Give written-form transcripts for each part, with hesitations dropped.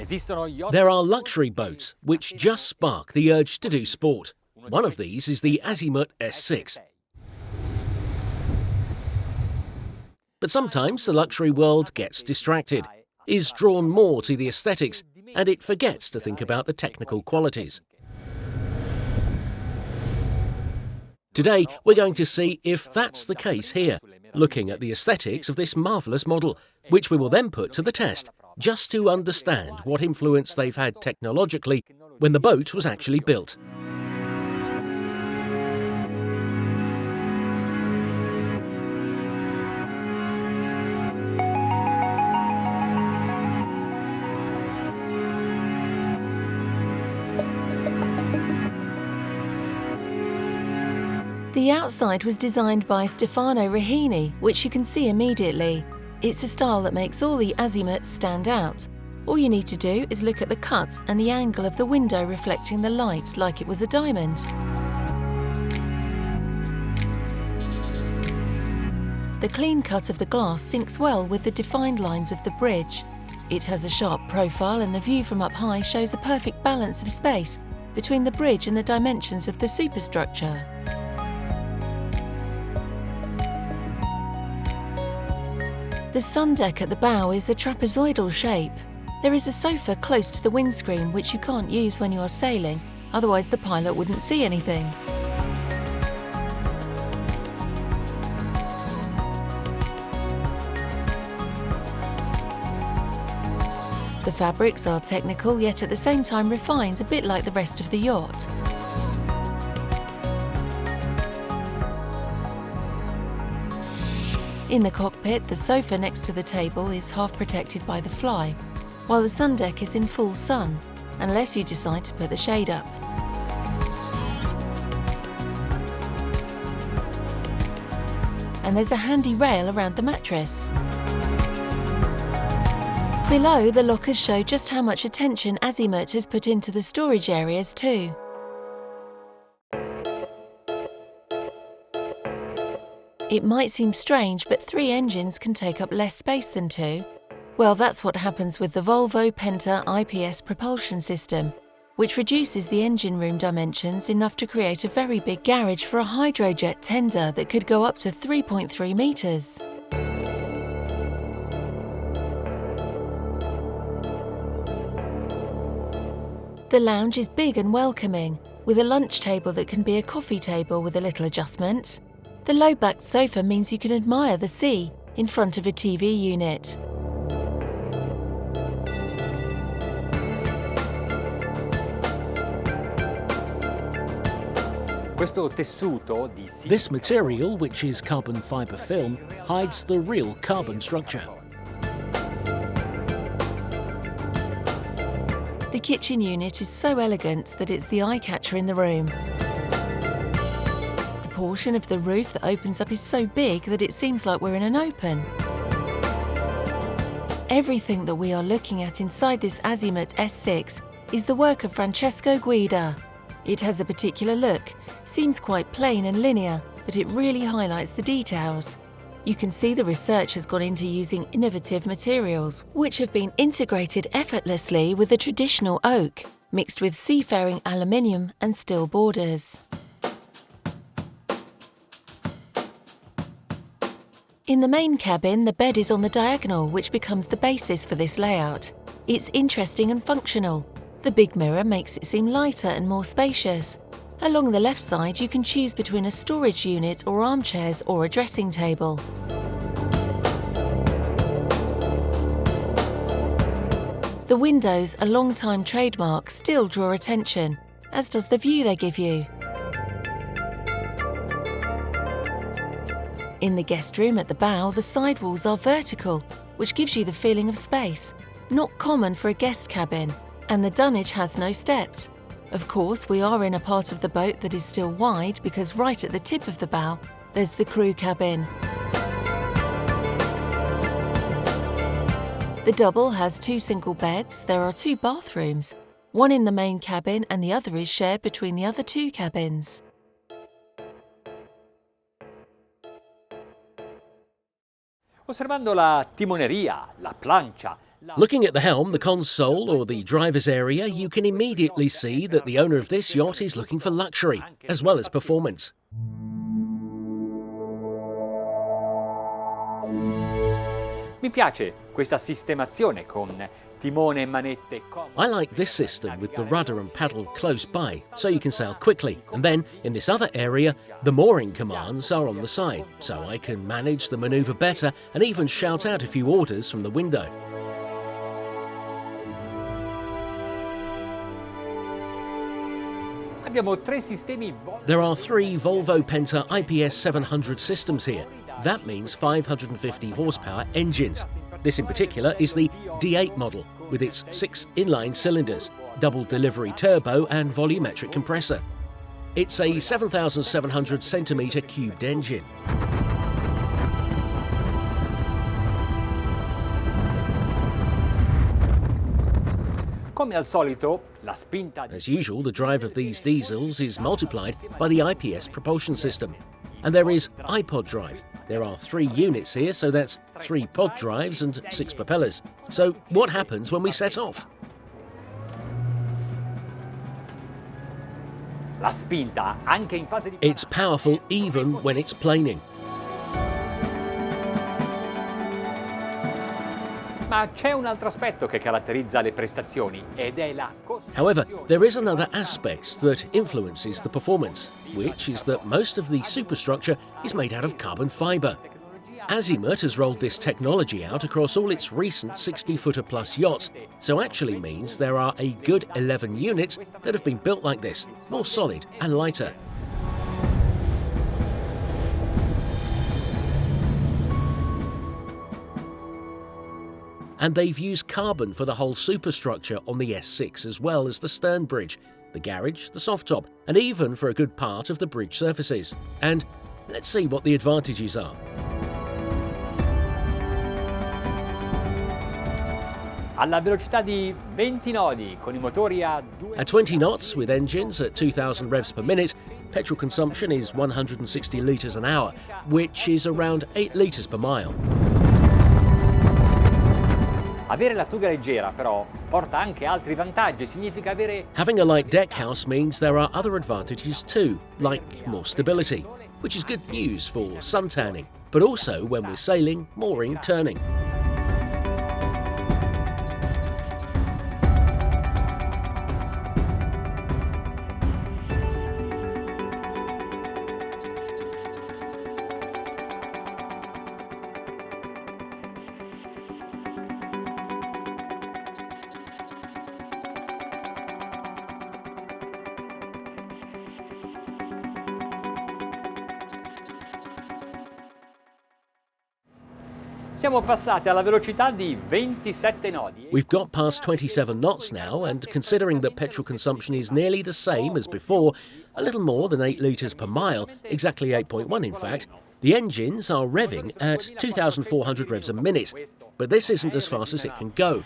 There are luxury boats which just spark the urge to do sport. One of these is the AZIMUT S6. But sometimes the luxury world gets distracted, is drawn more to the aesthetics, and it forgets to think about the technical qualities. Today, we're going to see if that's the case here, looking at the aesthetics of this marvellous model, which we will then put to the test, just to understand what influence they've had technologically when the boat was actually built. The outside was designed by Stefano Rahini, which you can see immediately. It's a style that makes all the AZIMUTs stand out. All you need to do is look at the cut and the angle of the window reflecting the light like it was a diamond. The clean cut of the glass syncs well with the defined lines of the bridge. It has a sharp profile and the view from up high shows a perfect balance of space between the bridge and the dimensions of the superstructure. The sun deck at the bow is a trapezoidal shape. There is a sofa close to the windscreen which you can't use when you are sailing, otherwise the pilot wouldn't see anything. The fabrics are technical yet at the same time refined, a bit like the rest of the yacht. In the cockpit, the sofa next to the table is half protected by the fly, while the sun deck is in full sun, unless you decide to put the shade up. And there's a handy rail around the mattress. Below, the lockers show just how much attention AZIMUT has put into the storage areas too. It might seem strange, but 3 engines can take up less space than 2. Well, that's what happens with the Volvo Penta IPS propulsion system, which reduces the engine room dimensions enough to create a very big garage for a hydrojet tender that could go up to 3.3 metres. The lounge is big and welcoming, with a lunch table that can be a coffee table with a little adjustment. The low-backed sofa means you can admire the sea in front of a TV unit. This material, which is carbon fibre film, hides the real carbon structure. The kitchen unit is so elegant that it's the eye-catcher in the room. The portion of the roof that opens up is so big that it seems like we're in an open. Everything that we are looking at inside this AZIMUT S6 is the work of Francesco Guida. It has a particular look, seems quite plain and linear, but it really highlights the details. You can see the research has gone into using innovative materials, which have been integrated effortlessly with the traditional oak, mixed with seafaring aluminium and steel borders. In the main cabin, the bed is on the diagonal, which becomes the basis for this layout. It's interesting and functional. The big mirror makes it seem lighter and more spacious. Along the left side, you can choose between a storage unit or armchairs or a dressing table. The windows, a long-time trademark, still draw attention, as does the view they give you. In the guest room at the bow, the sidewalls are vertical, which gives you the feeling of space, not common for a guest cabin, and the dunnage has no steps. Of course, we are in a part of the boat that is still wide because right at the tip of the bow, there's the crew cabin. The double has 2 single beds. There are 2 bathrooms, one in the main cabin and the other is shared between the other 2 cabins. Osservando la timoneria, la plancia, Looking at the helm, the console or the driver's area, you can immediately see that the owner of this yacht is looking for luxury, as well as performance. Mi piace questa sistemazione con timone e manette comode. I like this system with the rudder and paddle close by, so you can sail quickly. And then, in this other area, the mooring commands are on the side, so I can manage the manoeuvre better and even shout out a few orders from the window. There are 3 Volvo Penta IPS 700 systems here. That means 550 horsepower engines. This in particular is the D8 model, with its 6 inline cylinders, double delivery turbo and volumetric compressor. It's a 7,700 centimetre cubed engine. As usual, the drive of these diesels is multiplied by the IPS propulsion system. And there is iPod drive. There are 3 units here, so that's 3 pod drives and 6 propellers. So what happens when we set off? It's powerful even when it's planing. However, there is another aspect that influences the performance, which is that most of the superstructure is made out of carbon fibre. AZIMUT has rolled this technology out across all its recent 60-footer plus yachts, so actually means there are a good 11 units that have been built like this, more solid and lighter. And they've used carbon for the whole superstructure on the S6 as well as the stern bridge, the garage, the soft top, and even for a good part of the bridge surfaces. And let's see what the advantages are. Alla velocità di 20 nodi con I motori a 2... At 20 knots with engines at 2,000 revs per minute, petrol consumption is 160 litres an hour, which is around 8 litres per mile. Avere la tuga leggera, però, porta anche altri vantaggi. Significa avere... Having a light deck house means there are other advantages too, like more stability, which is good news for suntanning, but also when we're sailing, mooring, turning. Siamo passati alla velocità di 27 nodi. We've got past 27 knots now, and considering that petrol consumption is nearly the same as before, a little more than 8 litres per mile, exactly 8.1 in fact, the engines are revving at 2,400 revs a minute. But this isn't as fast as it can go.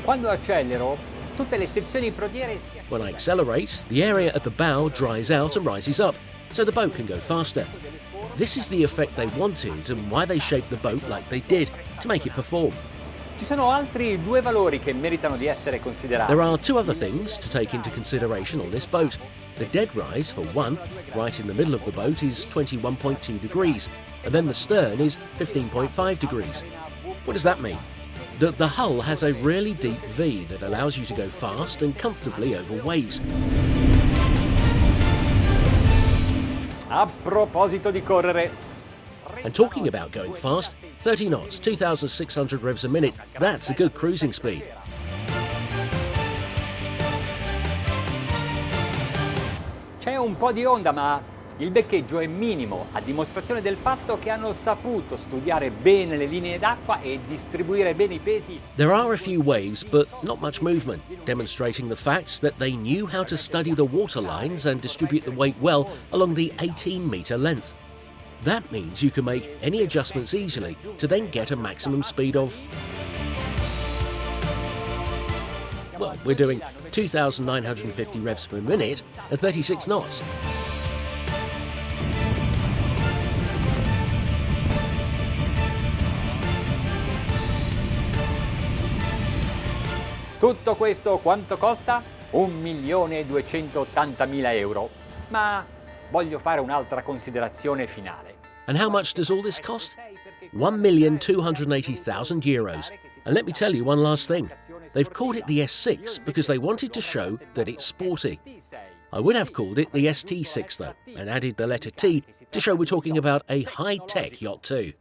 Quando accelero, tutte le sezioni prodiere si... When I accelerate, the area at the bow dries out and rises up, so the boat can go faster. This is the effect they wanted and why they shaped the boat like they did, to make it perform. Ci sono altri 2 valori che meritano di essere considerati. There are 2 other things to take into consideration on this boat. The dead rise, for one, right in the middle of the boat, is 21.2 degrees, and then the stern is 15.5 degrees. What does that mean? That the hull has a really deep V that allows you to go fast and comfortably over waves. A proposito di correre. And talking about going fast, 30 knots, 2,600 revs a minute, that's a good cruising speed. C'è un po' di onda, ma il beccheggio è minimo, a dimostrazione del fatto che hanno saputo studiare bene le linee d'acqua e distribuire bene I pesi. There are a few waves, but not much movement, demonstrating the fact that they knew how to study the water lines and distribute the weight well along the 18-metre length. That means you can make any adjustments easily to then get a maximum speed of... Well, we're doing 2,950 revs per minute at 36 knots. Tutto questo quanto costa? 1.280.000 euro. Ma voglio fare un'altra considerazione finale. And how much does all this cost? €1,280,000. And let me tell you one last thing. They've called it the S6 because they wanted to show that it's sporty. I would have called it the ST6 though, and added the letter T to show we're talking about a high-tech yacht too.